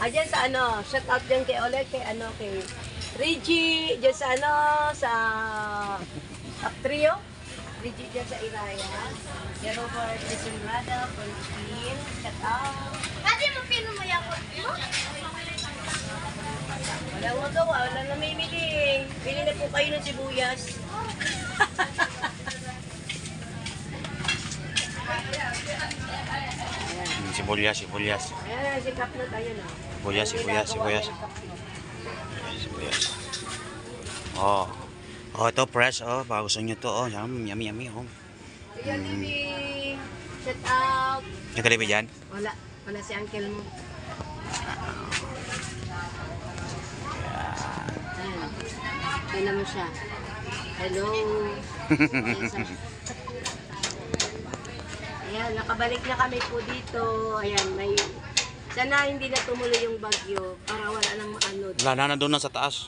Dyan sa ano, shout out dyan kay Oleg, kay ano, kay Reggie, dyan sa ano, sa trio. Reggie dyan sa Iraya. Kay Robert Desenrada, Paulin, shout out. Pwede mo pinumayakot mo? Wala mo to, wala namimili. Pili na po kayo ng sibuyas. Sibuyas, sibuyas. Ayan, sikap na tayo na. Sibuyas, sibuyas, sibuyas. Sibuyas. Oh. Oh, ito fresh. Oh, baka gusto nyo to. Oh, yummy, yummy. Oh. Ayan, Bibi. Shout out. Nagkalibi dyan? Wala. Wala si uncle mo. Ayan. Tignan mo siya. Hello. Ayan, nakabalik na kami po dito. Ayan, may... Sana hindi na tumuloy yung bagyo para wala nang maanod. Wala na, nandun na sa taas.